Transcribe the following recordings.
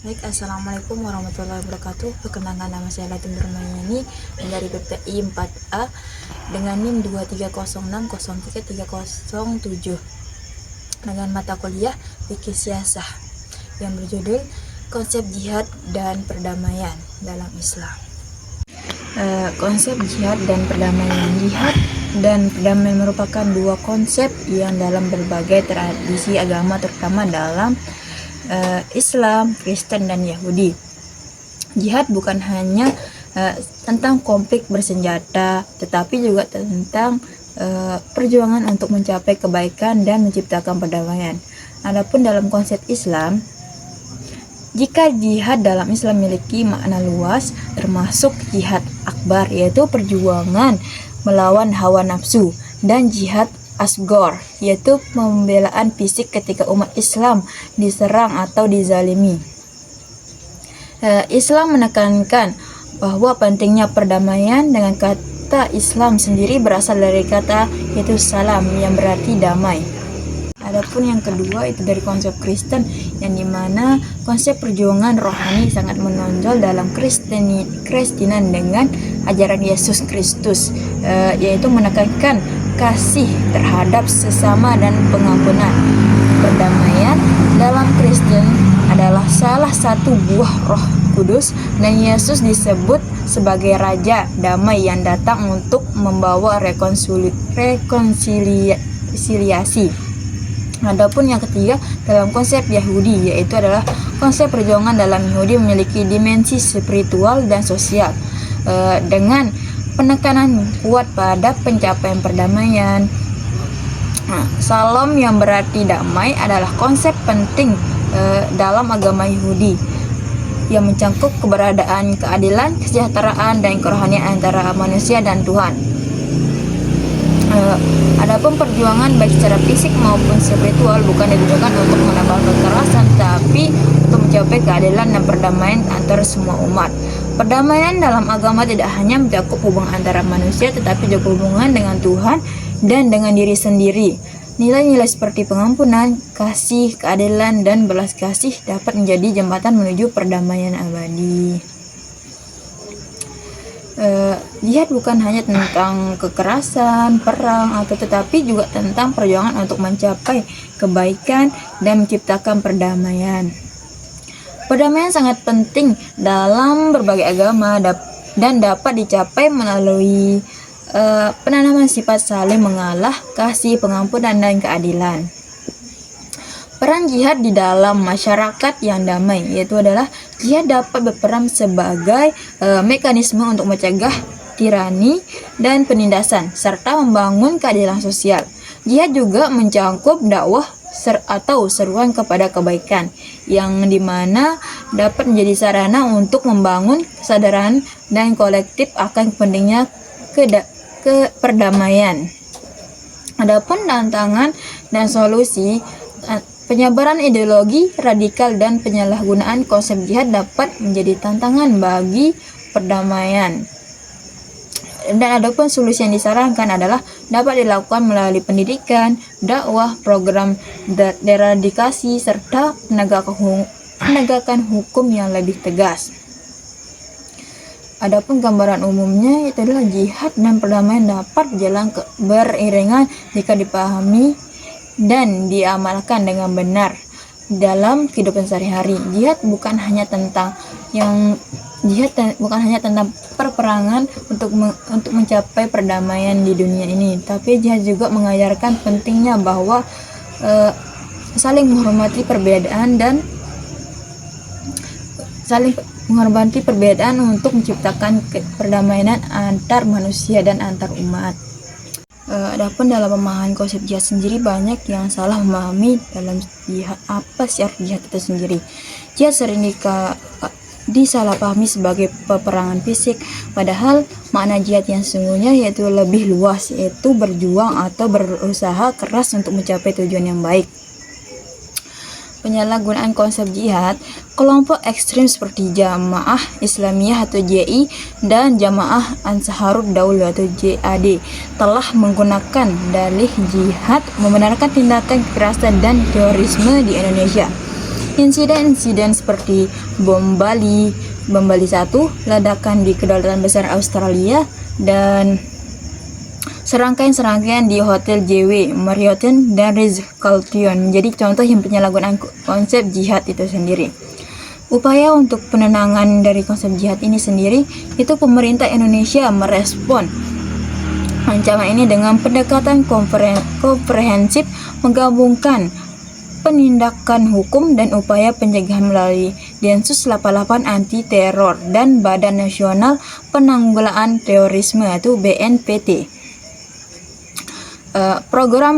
Baik, Assalamualaikum warahmatullahi wabarakatuh. Perkenalkan, nama saya Latin Bermayani dari PPI 4A dengan NIM 230603307 dengan mata kuliah Fikih Siasah yang berjudul Konsep Jihad dan Perdamaian dalam Islam. Konsep jihad dan perdamaian. Jihad dan perdamaian merupakan dua konsep yang dalam berbagai tradisi agama, terutama dalam Islam, Kristen, dan Yahudi. Jihad bukan hanya tentang konflik bersenjata, tetapi juga tentang perjuangan untuk mencapai kebaikan dan menciptakan perdamaian. Adapun dalam konsep Islam, jika jihad dalam Islam memiliki makna luas, termasuk jihad akbar, yaitu perjuangan melawan hawa nafsu, dan jihad asgor, yaitu pembelaan fisik ketika umat Islam diserang atau dizalimi. Islam menekankan bahwa pentingnya perdamaian. Dengan kata Islam sendiri berasal dari kata yaitu salam, yang berarti damai. Adapun yang kedua itu dari konsep Kristen, yang dimana konsep perjuangan rohani sangat menonjol dalam Kristenan dengan ajaran Yesus Kristus, yaitu menekankan kasih terhadap sesama dan pengampunan. Perdamaian dalam Kristen adalah salah satu buah Roh Kudus, dan Yesus disebut sebagai Raja Damai yang datang untuk membawa rekonsiliasi. Adapun yang ketiga dalam konsep Yahudi, yaitu adalah konsep perjuangan dalam Yahudi memiliki dimensi spiritual dan sosial, dengan penekanan kuat pada pencapaian perdamaian. Salam yang berarti damai adalah konsep penting dalam agama Yahudi yang mencangkup keberadaan keadilan, kesejahteraan, dan kerohanian antara manusia dan Tuhan. Adapun perjuangan baik secara fisik maupun spiritual bukan ditujukan untuk menambah kekerasan, tapi untuk mencapai keadilan dan perdamaian antara semua umat. Perdamaian dalam agama tidak hanya mencakup hubungan antara manusia, tetapi juga hubungan dengan Tuhan dan dengan diri sendiri. Nilai-nilai seperti pengampunan, kasih, keadilan, dan belas kasih dapat menjadi jembatan menuju perdamaian abadi. Jihad bukan hanya tentang kekerasan, perang, tetapi juga tentang perjuangan untuk mencapai kebaikan dan menciptakan perdamaian. Perdamaian sangat penting dalam berbagai agama dan dapat dicapai melalui penanaman sifat saling mengalah, kasih, pengampunan, dan keadilan. Peran jihad di dalam masyarakat yang damai, yaitu adalah jihad dapat berperan sebagai mekanisme untuk mencegah tirani dan penindasan, serta membangun keadilan sosial. Jihad juga mencakup dakwah atau seruan kepada kebaikan, yang dimana dapat menjadi sarana untuk membangun kesadaran dan kolektif akan pentingnya perdamaian. Adapun tantangan dan solusi, penyebaran ideologi radikal dan penyalahgunaan konsep jihad dapat menjadi tantangan bagi perdamaian. Dan adapun solusi yang disarankan adalah dapat dilakukan melalui pendidikan, dakwah, program deradikasi, serta penegakan hukum yang lebih tegas. Adapun gambaran umumnya itu adalah jihad dan perdamaian dapat berjalan beriringan jika dipahami dan diamalkan dengan benar dalam kehidupan sehari-hari. Jihad bukan hanya tentang perperangan untuk mencapai perdamaian di dunia ini, tapi jihad juga mengajarkan pentingnya bahwa saling menghormati perbedaan untuk menciptakan perdamaian antar manusia dan antar umat. Adapun dalam pemahaman konsep jihad sendiri, banyak yang salah memahami dalam jihad. Apa sih arti jihad itu sendiri? Jihad sering disalahpahami sebagai peperangan fisik, padahal makna jihad yang sesungguhnya yaitu lebih luas, yaitu berjuang atau berusaha keras untuk mencapai tujuan yang baik. Penyalahgunaan konsep jihad, kelompok ekstrim seperti Jamaah Islamiyah atau JI dan Jamaah Ansharud Daulah atau JAD telah menggunakan dalih jihad membenarkan tindakan kekerasan dan terorisme di Indonesia. Insiden-insiden seperti bom Bali 1, ledakan di Kedaulatan Besar Australia, dan serangkaian di Hotel JW, Marriott, dan Ritz-Carlton menjadi contoh yang penyalahgunaan konsep jihad itu sendiri. Upaya untuk penenangan dari konsep jihad ini sendiri, itu pemerintah Indonesia merespon ancaman ini dengan pendekatan komprehensif, menggabungkan penindakan hukum dan upaya pencegahan melalui Densus 88 anti teror dan Badan Nasional Penanggulangan Terorisme atau BNPT. Program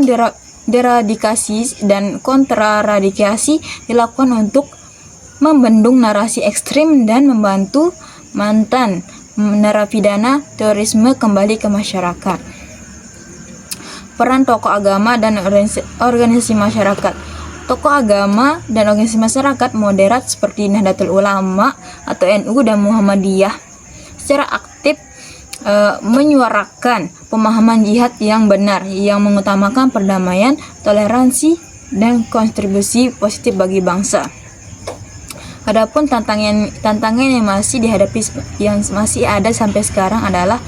deradikasi dan kontraradikasi dilakukan untuk membendung narasi ekstrim dan membantu mantan narapidana terorisme kembali ke masyarakat. Peran tokoh agama dan organisasi masyarakat. Tokoh agama dan organisasi masyarakat moderat seperti Nahdlatul Ulama atau NU dan Muhammadiyah secara aktif menyuarakan pemahaman jihad yang benar, yang mengutamakan perdamaian, toleransi, dan kontribusi positif bagi bangsa. Adapun tantangan yang masih dihadapi, yang masih ada sampai sekarang adalah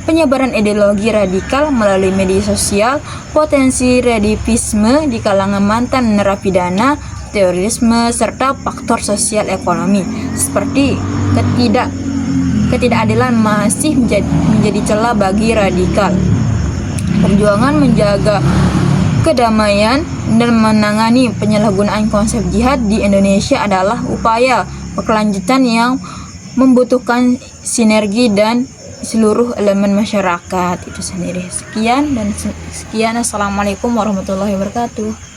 penyebaran ideologi radikal melalui media sosial, potensi redivisme di kalangan mantan narapidana terorisme, serta faktor sosial ekonomi seperti ketidakadilan masih menjadi celah bagi radikal. Perjuangan menjaga kedamaian dan menangani penyalahgunaan konsep jihad di Indonesia adalah upaya berkelanjutan yang membutuhkan sinergi dan seluruh elemen masyarakat itu sendiri. Sekian. Assalamualaikum warahmatullahi wabarakatuh.